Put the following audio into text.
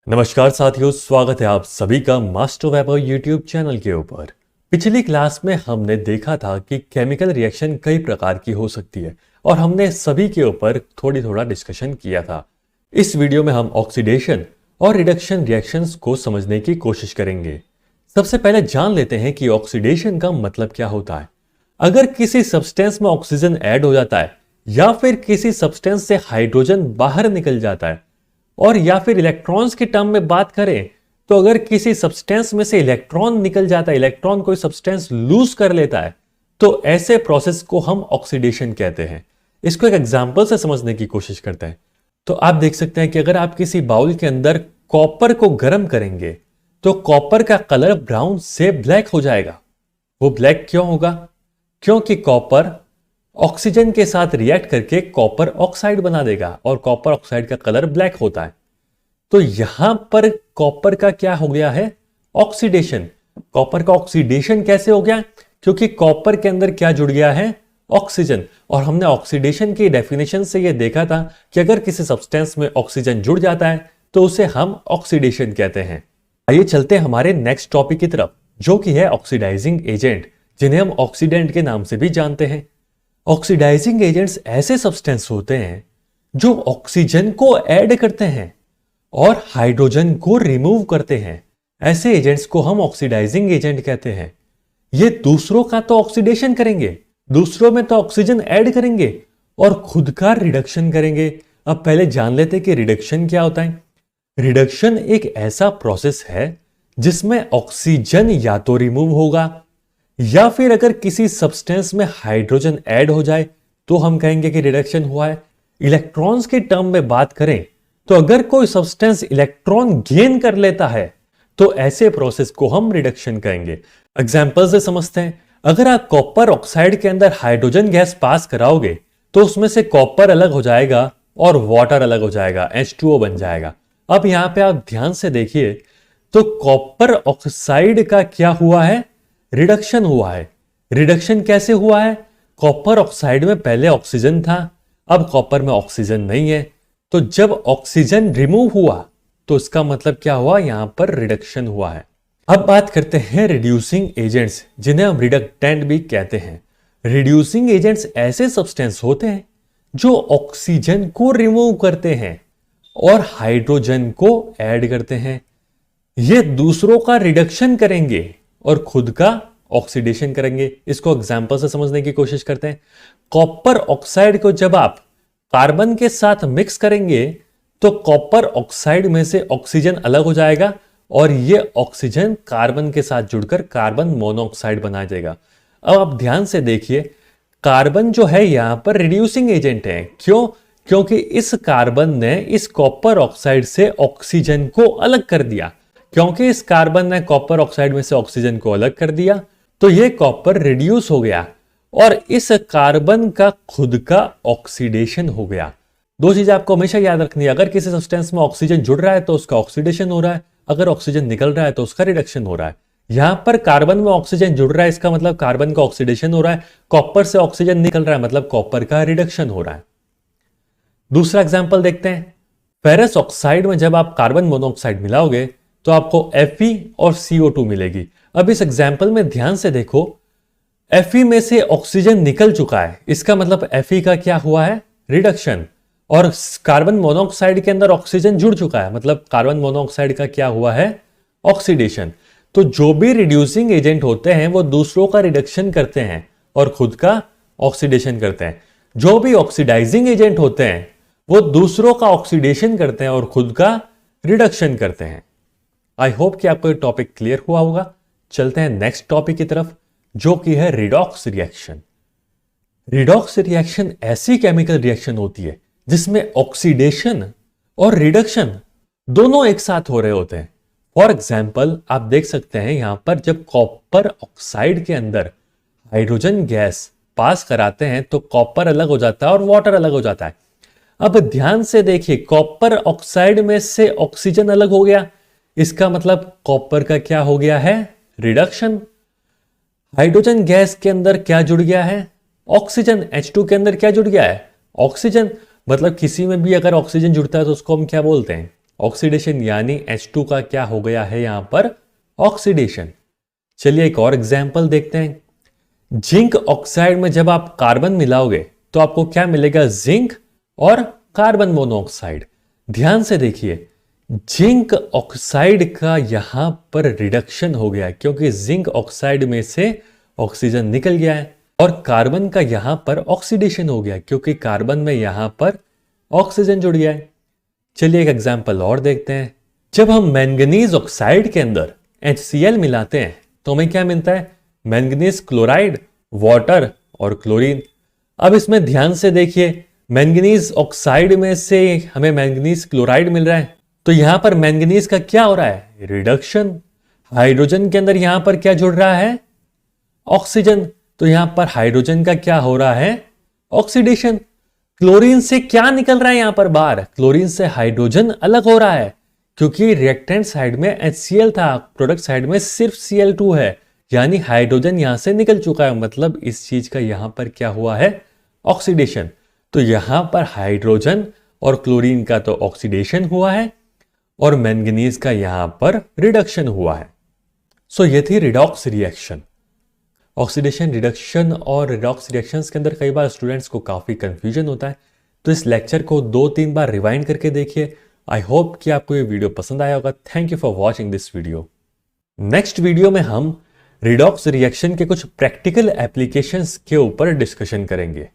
नमस्कार साथियों, स्वागत है आप सभी का मास्टर वैभव यूट्यूब चैनल के ऊपर। पिछली क्लास में हमने देखा था कि केमिकल रिएक्शन कई प्रकार की हो सकती है और हमने सभी के ऊपर थोड़ा डिस्कशन किया था। इस वीडियो में हम ऑक्सीडेशन और रिडक्शन रिएक्शंस को समझने की कोशिश करेंगे। सबसे पहले जान लेते हैं कि ऑक्सीडेशन का मतलब क्या होता है। अगर किसी सब्सटेंस में ऑक्सीजन ऐड हो जाता है या फिर किसी सब्सटेंस से हाइड्रोजन बाहर निकल जाता है, और या फिर इलेक्ट्रॉन्स के टर्म में बात करें तो अगर किसी सब्सटेंस में से इलेक्ट्रॉन निकल जाता है, इलेक्ट्रॉन कोई सब्सटेंस लूज कर लेता है, तो ऐसे प्रोसेस को हम ऑक्सीडेशन कहते हैं। इसको एक एग्जांपल से समझने की कोशिश करते हैं। तो आप देख सकते हैं कि अगर आप किसी बाउल के अंदर कॉपर को गर्म करेंगे तो कॉपर का कलर ब्राउन से ब्लैक हो जाएगा। वो ब्लैक क्यों होगा? क्योंकि कॉपर ऑक्सीजन के साथ रिएक्ट करके कॉपर ऑक्साइड बना देगा और कॉपर ऑक्साइड का कलर ब्लैक होता है। तो यहां पर कॉपर का क्या हो गया है? ऑक्सीडेशन। कॉपर का ऑक्सीडेशन कैसे हो गया? क्योंकि कॉपर के अंदर क्या जुड़ गया है? ऑक्सीजन। और हमने ऑक्सीडेशन की डेफिनेशन से यह देखा था कि अगर किसी सब्सटेंस में ऑक्सीजन जुड़ जाता है तो उसे हम ऑक्सीडेशन कहते हैं। आइए चलते हैं हमारे नेक्स्ट टॉपिक की तरफ, जो कि है ऑक्सीडाइजिंग एजेंट, जिन्हें हम ऑक्सीडेंट के नाम से भी जानते हैं। ऑक्सीडाइजिंग एजेंट्स ऐसे सब्सटेंस होते हैं जो ऑक्सीजन को ऐड करते हैं और हाइड्रोजन को रिमूव करते हैं। ऐसे एजेंट्स को हम ऑक्सीडाइजिंग एजेंट कहते हैं। ये दूसरों का तो ऑक्सीडेशन करेंगे, दूसरों में तो ऑक्सीजन ऐड करेंगे और खुद का रिडक्शन करेंगे। अब पहले जान लेते कि रिडक्शन क्या होता है। रिडक्शन एक ऐसा प्रोसेस है जिसमें ऑक्सीजन या तो रिमूव होगा या फिर अगर किसी सब्सटेंस में हाइड्रोजन ऐड हो जाए तो हम कहेंगे कि रिडक्शन हुआ है। इलेक्ट्रॉन्स के टर्म में बात करें तो अगर कोई सब्सटेंस इलेक्ट्रॉन गेन कर लेता है तो ऐसे प्रोसेस को हम रिडक्शन कहेंगे। एग्जांपल से समझते हैं। अगर आप कॉपर ऑक्साइड के अंदर हाइड्रोजन गैस पास कराओगे तो उसमें से कॉपर अलग हो जाएगा और वाटर अलग हो जाएगा, H2O बन जाएगा। अब यहां पे आप ध्यान से देखिए तो कॉपर ऑक्साइड का क्या हुआ है? रिडक्शन हुआ है। रिडक्शन कैसे हुआ है? कॉपर ऑक्साइड में पहले ऑक्सीजन था, अब कॉपर में ऑक्सीजन नहीं है, तो जब ऑक्सीजन रिमूव हुआ तो इसका मतलब क्या हुआ? यहां पर रिडक्शन हुआ है। अब बात करते हैं रिड्यूसिंग एजेंट्स, जिन्हें हम रिडक्टेंट भी कहते हैं। रिड्यूसिंग एजेंट्स ऐसे सब्सटेंस होते हैं जो ऑक्सीजन को रिमूव करते हैं और हाइड्रोजन को ऐड करते हैं। ये दूसरों का रिडक्शन करेंगे और खुद का ऑक्सीडेशन करेंगे। इसको एग्जांपल से समझने की कोशिश करते हैं। कॉपर ऑक्साइड को जब आप कार्बन के साथ मिक्स करेंगे तो कॉपर ऑक्साइड में से ऑक्सीजन अलग हो जाएगा और यह ऑक्सीजन कार्बन के साथ जुड़कर कार्बन मोनोऑक्साइड बना देगा। अब आप ध्यान से देखिए, कार्बन जो है यहां पर रिड्यूसिंग एजेंट है। क्यों? क्योंकि इस कार्बन ने इस कॉपर ऑक्साइड से ऑक्सीजन को अलग कर दिया। क्योंकि इस कार्बन ने कॉपर ऑक्साइड में से ऑक्सीजन को अलग कर दिया तो यह कॉपर रिड्यूस हो गया और इस कार्बन का खुद का ऑक्सीडेशन हो गया। दो चीजें आपको हमेशा याद रखनी है। अगर किसी सब्सटेंस में ऑक्सीजन जुड़ रहा है तो उसका ऑक्सीडेशन हो रहा है, अगर ऑक्सीजन निकल रहा है तो उसका रिडक्शन हो रहा है। यहां पर कार्बन में ऑक्सीजन जुड़ रहा है, इसका मतलब कार्बन का ऑक्सीडेशन हो रहा है। कॉपर से ऑक्सीजन निकल रहा है, मतलब कॉपर का रिडक्शन हो रहा है। दूसरा एग्जाम्पल देखते हैं। फेरस ऑक्साइड में जब आप कार्बन मोनोऑक्साइड मिलाओगे तो आपको Fe और CO2 मिलेगी। अब इस एग्जाम्पल में ध्यान से देखो, Fe में से ऑक्सीजन निकल चुका है, इसका मतलब Fe का क्या हुआ है? रिडक्शन। और कार्बन मोनोऑक्साइड के अंदर ऑक्सीजन जुड़ चुका है, मतलब कार्बन मोनोऑक्साइड का क्या हुआ है? ऑक्सीडेशन। तो जो भी रिड्यूसिंग एजेंट होते हैं वो दूसरों का रिडक्शन करते हैं और खुद का ऑक्सीडेशन करते हैं। जो भी ऑक्सीडाइजिंग एजेंट होते हैं वो दूसरों का ऑक्सीडेशन करते हैं और खुद का रिडक्शन करते हैं। आई होप कि आपको ये टॉपिक क्लियर हुआ होगा। चलते हैं नेक्स्ट टॉपिक की तरफ, जो कि है रिडॉक्स रिएक्शन। रिडॉक्स रिएक्शन ऐसी केमिकल रिएक्शन होती है जिसमें ऑक्सीडेशन और रिडक्शन दोनों एक साथ हो रहे होते हैं। फॉर एग्जाम्पल आप देख सकते हैं यहां पर जब कॉपर ऑक्साइड के अंदर हाइड्रोजन गैस पास कराते हैं तो कॉपर अलग हो जाता है और वाटर अलग हो जाता है। अब ध्यान से देखिए, कॉपर ऑक्साइड में से ऑक्सीजन अलग हो गया, इसका मतलब कॉपर का क्या हो गया है? रिडक्शन। हाइड्रोजन गैस के अंदर क्या जुड़ गया है? ऑक्सीजन। H2 के अंदर क्या जुड़ गया है? ऑक्सीजन। मतलब किसी में भी अगर ऑक्सीजन जुड़ता है तो उसको हम क्या बोलते हैं? ऑक्सीडेशन, यानी H2 का क्या हो गया है यहां पर ऑक्सीडेशन। चलिए एक और एग्जाम्पल देखते हैं। जिंक ऑक्साइड में जब आप कार्बन मिलाओगे तो आपको क्या मिलेगा, जिंक और कार्बन मोनोऑक्साइड। ध्यान से देखिए, जिंक ऑक्साइड का यहां पर रिडक्शन हो गया क्योंकि जिंक ऑक्साइड में से ऑक्सीजन निकल गया है, और कार्बन का यहां पर ऑक्सीडेशन हो गया क्योंकि कार्बन में यहां पर ऑक्सीजन जुड़ गया है। चलिए एक एग्जांपल और देखते हैं। जब हम मैंगनीज ऑक्साइड के अंदर HCl मिलाते हैं तो हमें क्या मिलता है, मैंगनीज क्लोराइड, वाटर और क्लोरीन। अब इसमें ध्यान से देखिए, मैंगनीज ऑक्साइड में से हमें मैंगनीज क्लोराइड मिल रहा है, तो यहां पर मैंगनीज का क्या हो रहा है, रिडक्शन। हाइड्रोजन के अंदर यहां पर क्या जुड़ रहा है, ऑक्सीजन, तो यहां पर हाइड्रोजन का क्या हो रहा है, ऑक्सीडेशन। क्लोरीन से क्या निकल रहा है यहां पर बाहर, क्लोरीन से हाइड्रोजन अलग हो रहा है क्योंकि रिएक्टेंट साइड में HCl था, प्रोडक्ट साइड में सिर्फ Cl2 है, यानी हाइड्रोजन यहां से निकल चुका है, मतलब इस चीज का यहां पर क्या हुआ है, ऑक्सीडेशन। तो यहां पर हाइड्रोजन और क्लोरीन का तो ऑक्सीडेशन हुआ है और मैंगनीज का यहां पर रिडक्शन हुआ है। सो ये थी रिडॉक्स रिएक्शन। ऑक्सीडेशन, रिडक्शन और रिडॉक्स रिएक्शंस के अंदर कई बार स्टूडेंट्स को काफी कंफ्यूजन होता है, तो इस लेक्चर को 2-3 बार रिवाइंड करके देखिए। आई होप कि आपको ये वीडियो पसंद आया होगा। Thank you for watching this video. Next video में हम रिडॉक्स रिएक्शन के कुछ प्रैक्टिकल एप्लीकेशंस के ऊपर डिस्कशन करेंगे।